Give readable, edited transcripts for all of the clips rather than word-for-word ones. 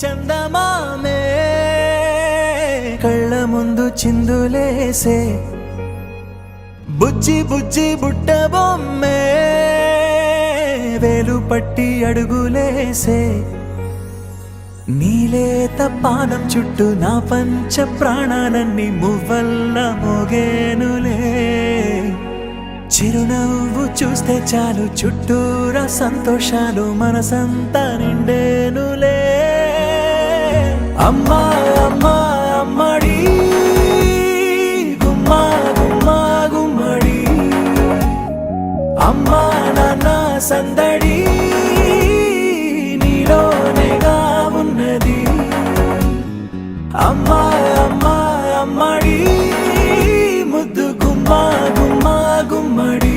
చందమామే కళ్ళ ముందు చిందులేసే బుజ్జి బుజ్జి బుట్ట బొమ్మే వేలు పట్టి అడుగులేసే నీలేత పానం చుట్టూ నా పంచ ప్రాణాలన్నీ మువ్వల్ల మోగేనులే చిరునవ్వు చూస్తే చాలు చుట్టూరా సంతోషాలు మనసంతా నిండేనులే అమ్మా అమ్మా అమ్మడి గుమ్మా గుమ్మా గుమ్మడి అమ్మా నాన్న సందడి నీలోనేగా ఉన్నది అమ్మా అమ్మా అమ్మడి ముద్దు గుమ్మా గుమ్మా గుమ్మడి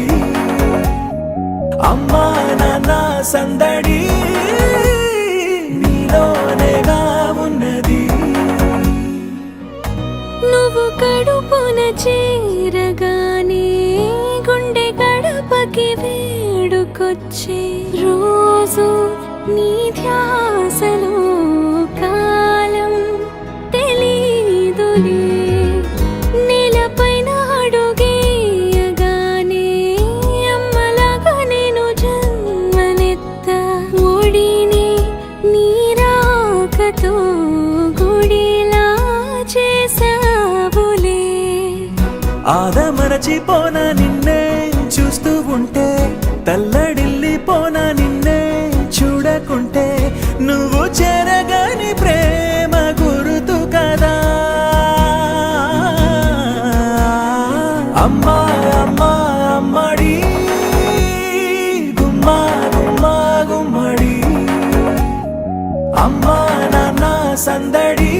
అమ్మా నాన్న సందడి నీలోనేగా ఉన్నది నువ్వు కడుపున చేరగానే గుండె గడపకి వేడుకొచ్చే రోజు నీ ధ్యాసలో కాలం తెలీదులే నేలపైన అడుగేయగానే అమ్మలాగా నేను జన్మనెత్త ఒడిని నీ రాకతో గుడిలా చేసావులే ఆదమరచిపోనా నిన్నే చూస్తూ ఉంటే తల్లడిల్లిపోనా నిన్నే చూడకుంటే నువ్వు చెరగని ప్రేమ గురుతు కదా అమ్మా అమ్మా అమ్మడి గుమ్మా గుమ్మా గుమ్మడి అమ్మా నాన్న సందడి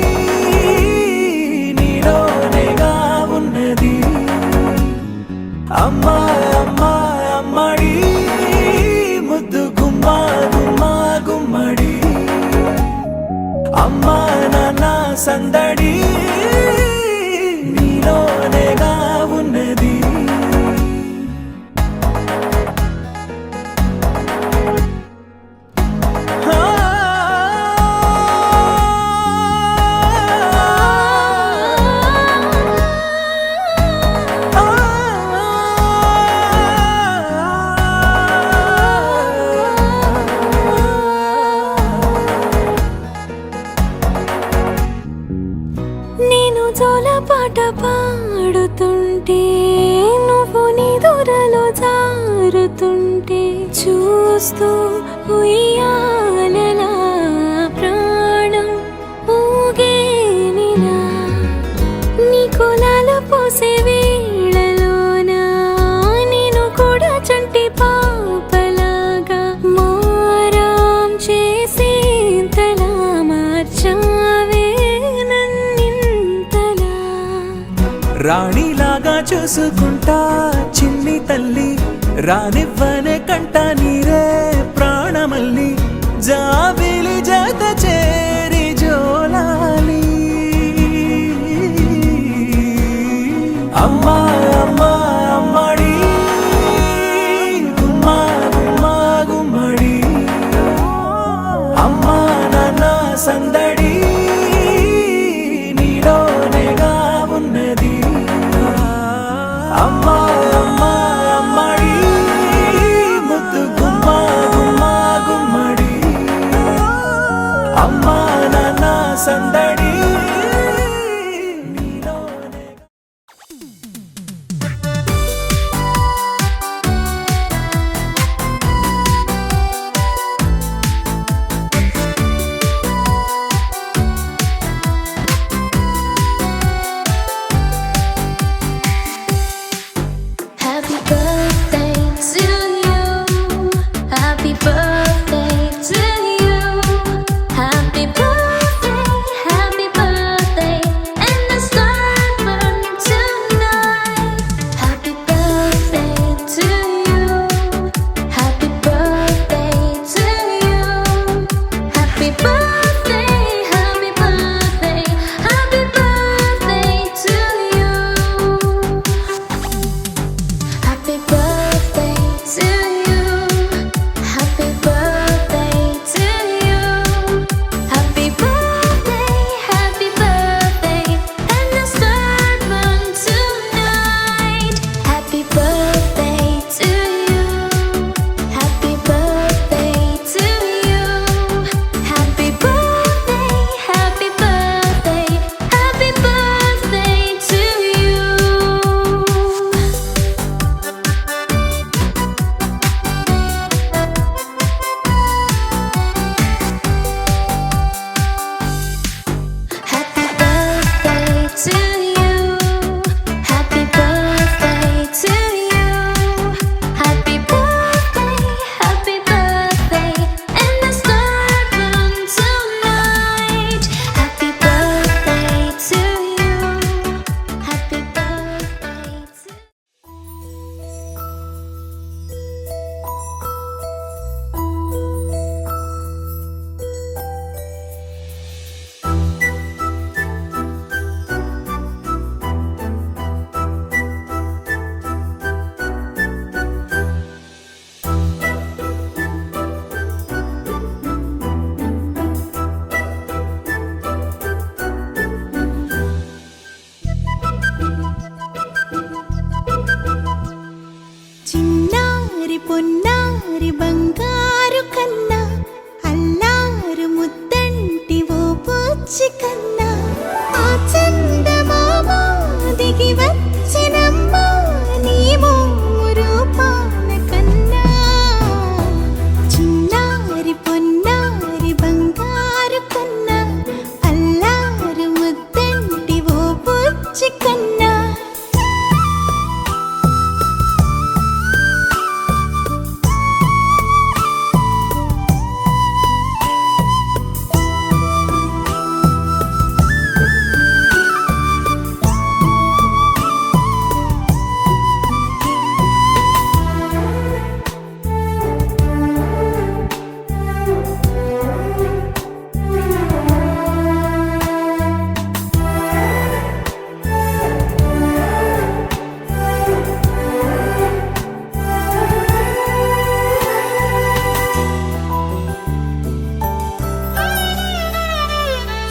నీలోనేగా ఉన్నది అమ్మా అమ్మా అమ్మడి ముద్దు గుమ్మా గుమ్మా గుమ్మడి అమ్మా నాన్న సందడి నీలోనేగా ఉన్నది నేను జోలపాట పాడుతుంటే నువ్వు నిదురలో జారుతుంటే చూస్తూ ఉయ్యాలలా ప్రాణం ఊగేనిలా నీ కులాల పోసే వేళలోన నేను కూడా చంటి పాపలాగా మారాం చేసేంతలా మార్చావే రాణిలాగా చూసుకుంటా చిన్ని తల్లి రానివ్వనే కంట నీరే ప్రాణమల్లి జాబిలి జత చేరి జోలాలి అమ్మా అమ్మా అమ్మడి గుమ్మా గుమ్మా గుమ్మడి అమ్మా నాన్న సందడి నీలోనేగా ఉన్నది అమ్మా అమ్మా అమ్మడి ముద్దు గుమ్మా గుమ్మా గుమ్మడి అమ్మా పొన్నారి బంగారు కన్నా అల్లారు ముద్దంటి ఓ పూచి కన్నా ఆ చందమామ దిగి వచ్చినమ్మా నీ రూపాన కన్నా చిన్నారి పొన్నారి బంగారు కన్నా అల్లారు ముద్దంటి ఓ పూచి కన్నా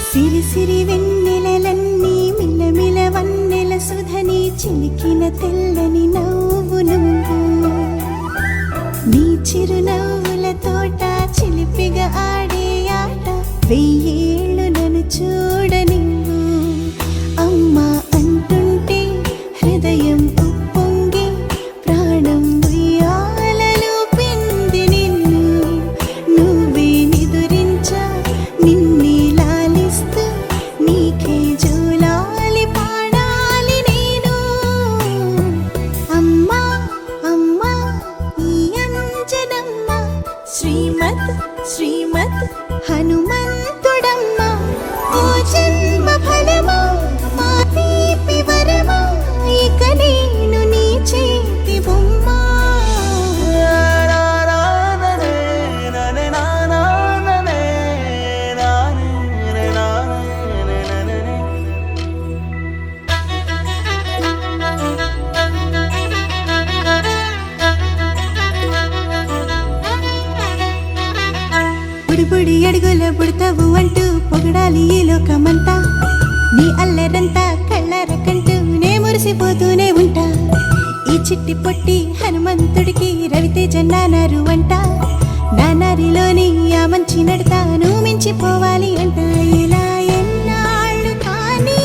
సిరి సిరి వెన్నెలలన్నీ మిలమిల వన్నెల సుధని చిలికిన తెల్లని నవ్వు నువ్వు నీ చిరునవ్వుల తోట చిలిపిగా ఆడే ఆట వెయ్యేళ్ళు నన్ను చూడ నువ్వు అమ్మా అంటుంటే హృదయం ఉప్పొంగి ప్రాణం ఉయ్యాలలో పిండి నిన్ను నువ్వే నిదురించా నిన్నే నీకే జూలాలి పాడాలి నేను అమ్మా అమ్మా ఈ అంజనమ్మ శ్రీమత్ శ్రీమత్ హనుమంతుడమ్మ ఓ జన్మ ఫలమా మా తీపి వరమా ఇక నేను నీ చేతి బొమ్మ బుడి అడుగుల బుడతావు అంటూ పొగడాలి ఈ లోకమంతా నీ అల్లరంతా కళ్ళరకంటూ నే మురిసిపోతూనే ఉంటా ఈ చిట్టి పొట్టి హనుమంతుడికి రవితేజ నానారు అంట నానారిలోని ఆ మంచి నడతాను మించిపోవాలి అంట ఇలా ఎన్నాళ్ళు కానీ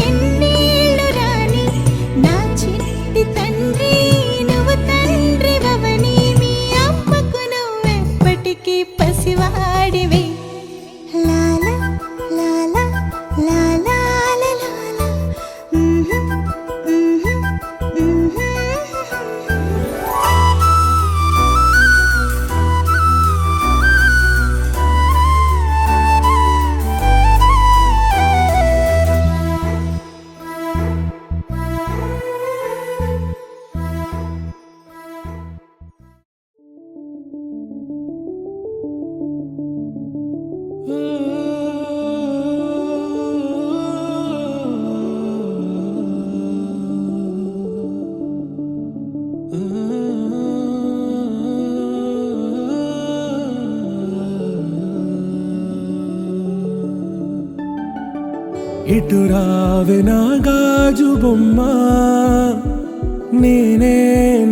ఎన్నేళ్ళు రాని నా చిట్టి తండ్రి నువ్వు తండ్రి వవని మీ అమ్మకు నువ్వెప్పటికీ పసివాడివి లాల లాల లాల లాల ఇటు రావే నా గాజు బొమ్మ నేనే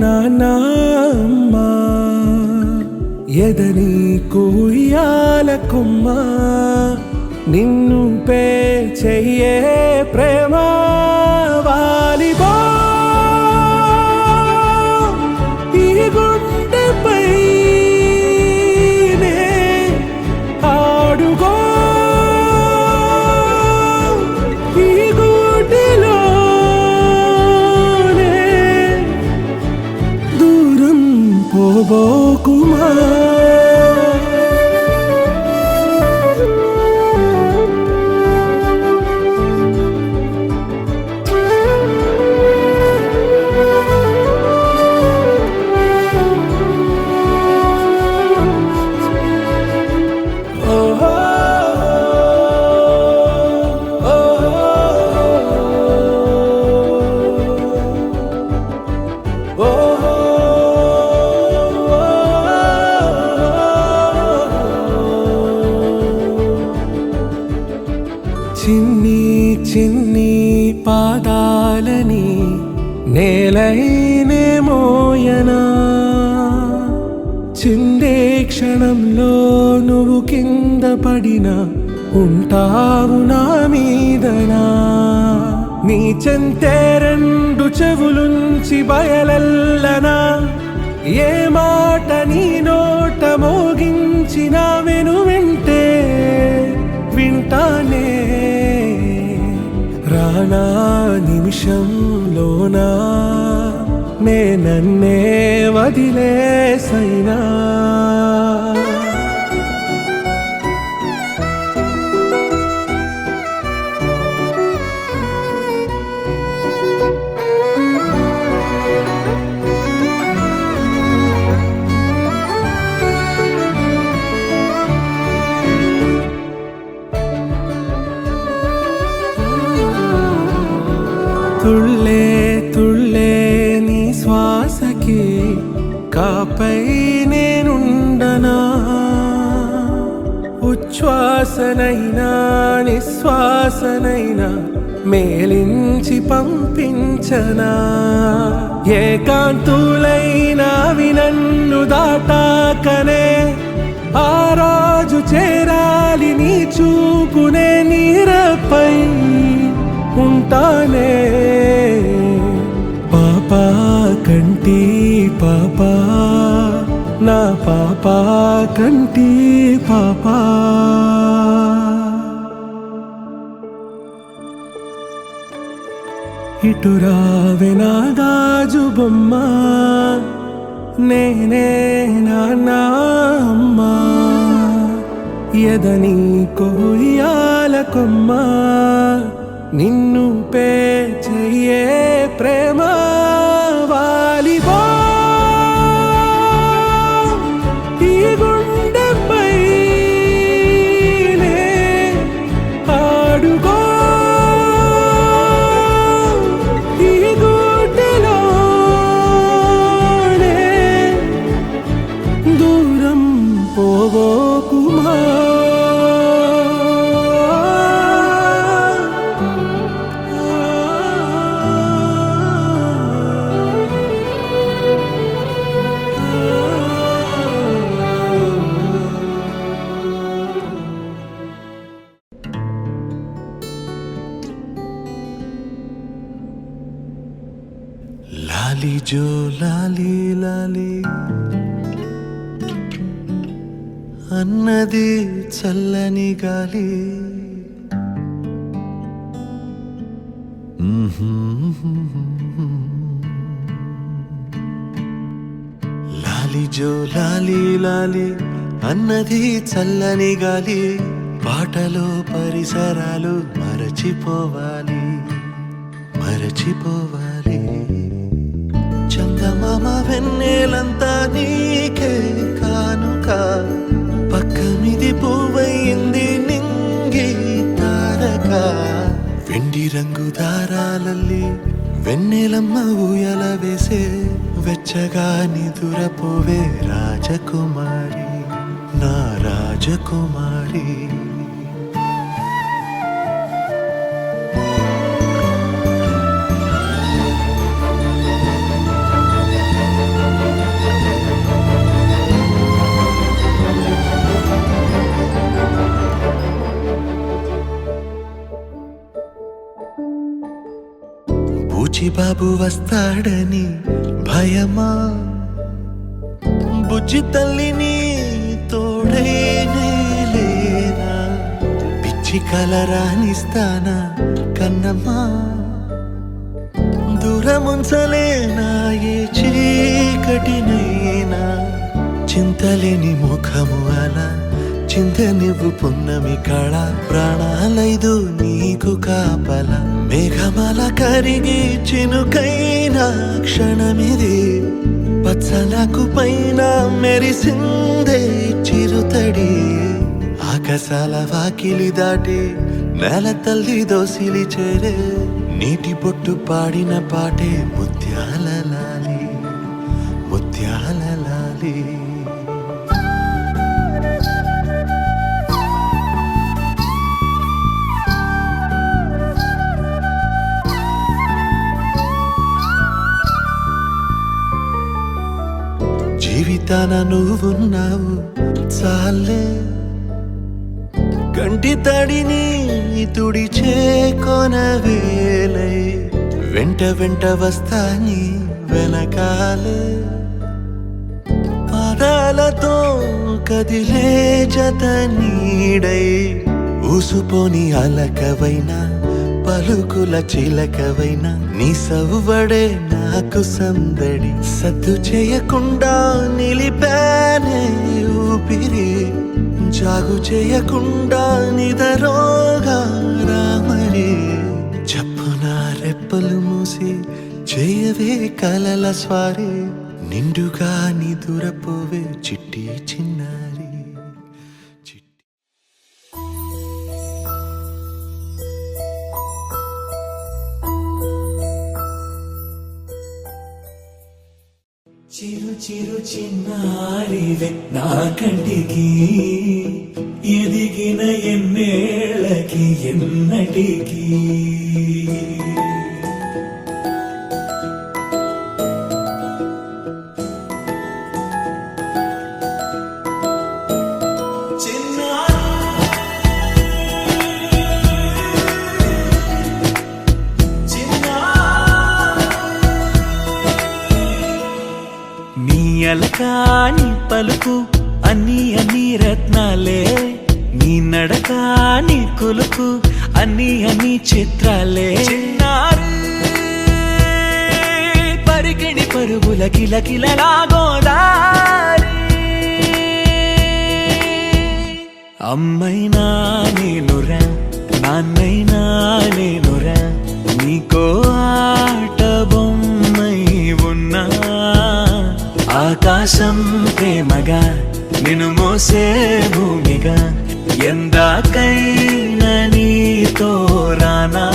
నాన్నమ్మ ఎదని కుయ్యాల కొమ్మ నిన్ను పే చెయ్యే ప్రేమ వాలిబో ఈ గుండెపై ఆడుగో పోబోకుమా చిన్ని చిన్ని పాదాలని నేలైనే మోయనా వచ్చిందే క్షణంలో నువ్వు కింద పడినా ఉంటావు నా మీదనా నీ చెంతే రెండు చెవులుంచి బయలెల్లనా ఏ మాట నీ నోట మోగించిన వింటే వింటానే రానా నిమిషంలోనా నన్నే వదిలేసైనా తుళ్ళే తుళ్ళే నీ శ్వాసకి కాపై నేనుండనా ఉచ్ఛ్వాసనైనా నిశ్వాసనైనా మేలించి పంపించనా ఏకాంతులైనా నన్ను దాటాకనే ఆ రోజు చేరాలి నీ చూపునే నీరపై ఉంటానే పాపా కంటి పాపా నా పాపా కంటి పాపా ఇటు రావే నా గాజు బొమ్మ నేనే నాన్న అమ్మ ఎదని కొయ్యాల కొమ్మ నిన్ను పే చెయ్యే ప్రేమ వాలిబా ఈ గుండెపై ఆడుకో ఈ గుడ్డలోనే దూరం పోగోకుమా లాలి జో లాలి లాలి అన్నది చల్లని గాలి లాలి జో లాలి లాలి అన్నది చల్లని గాలి పాటలో పరిసరాలు మరచిపోవాలి మరచిపోవాలి చందమామ వెన్నెలంతా నీకే కానుక పక్క మిది పువ్వయింది నింగి తారక వెండి రంగు దారాలల్లి వెన్నెలమ్మ ఊయల వేసే వెచ్చగా నిదురపోవే రాజకుమారి నా రాజకుమారి బుజ్జిబాబు వస్తాడని భయమా బుజ్జి తల్లిని తోడేనే లేనా పిచ్చి కలరానిస్తానా కన్నమ్మా దూరముంచలేనా ఏ చీకటినైనా చింతలేని ముఖము అలా చింత నువ్వు పున్నమి కళ ప్రాణాలైదు నీకు కాపల మేఘమాల కరిగి చినుకైనా క్షణమిది పచ్చలకు పైన మెరిసిందే చిరుతడి ఆకాశాల వాకిలి దాటి నేల తల్లి దోసిలి చేరే నీటి పొట్టు పాడిన పాటే ముత్యాల లాలి ముత్యాల లాలి జీవితాన నువ్వున్నావు చాలే, కంటి తడిని తుడిచే కొనవేలై వెంట వెంట వస్తాని వెనకాలే, పాదాలతో కదిలే జత నీడై ఊసుపోని అలకవైనా పలుకుల చిలకవైనా నీ సవ్వడే నాకు సందడి, సద్దు చేయకుండా నిలిపానే ఊపిరి, జాగు చేయకుండా నిదరోగా రామరి, చప్పున రెప్పలు మూసి చేయవే కలల స్వారీ, నిండుగా నిదురపోవే చిట్టి చిన్నారి. చిరు చిరు చిన్నారివే నా కంటికి, ఎదిగిన ఎన్నేళ్ళకి ఎన్నటికి. అలకాని పలుకు అన్ని అన్ని రత్నాలే, నీ నడకాని కులుకు అన్ని అన్ని చిత్రాలే. చిన్నారి పరికిణి పరుగుల కిలకిలలాగోదారి, అమ్మైనా నేనురా నాన్నైనా నేనురా, నీకో ఆట బొమ్మై ఉన్నా, ఆకాశం ప్రేమగా నిన్ను మోసే భూమిగా, ఎందాకైనా నీతో రానా.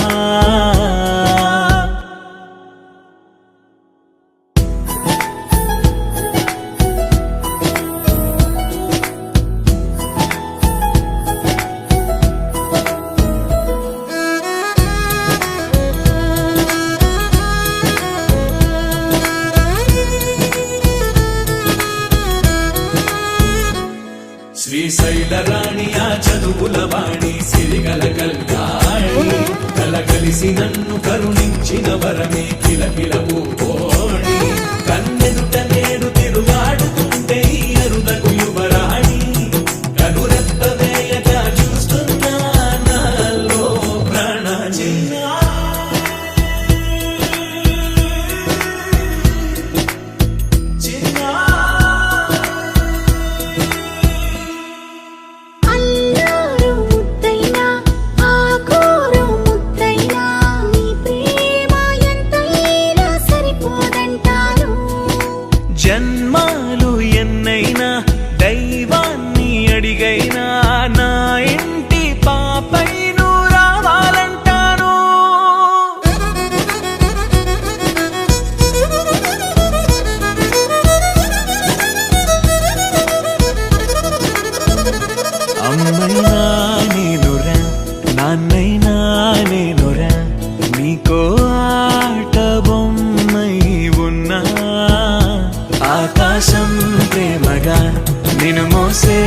శ్రీశైల రాణి ఆ చదువుల వాణి, సిరిగల కల్యాణి, కలగలిసి నన్ను కరుణించిన వరమే కిలకిల పూకోణి, కన్నెదుట నేను తిరుగాడుతుంటే ఈ అరుదకు యువరాణి, కనురెప్ప వేయక చూస్తున్నా నాలో ప్రాణ. జన్మాలు ఎన్నైనా దైవాన్ని అడిగైనా నా ఇంటి పాపై నువ్వు రావాలంటాను. అమ్మైనా నేనురా నాన్నైనా నేనురా, నీకో ఆట బొమ్మై ఉన్నా, ఆకాశం ప్రేమగా నిన్ను మోసే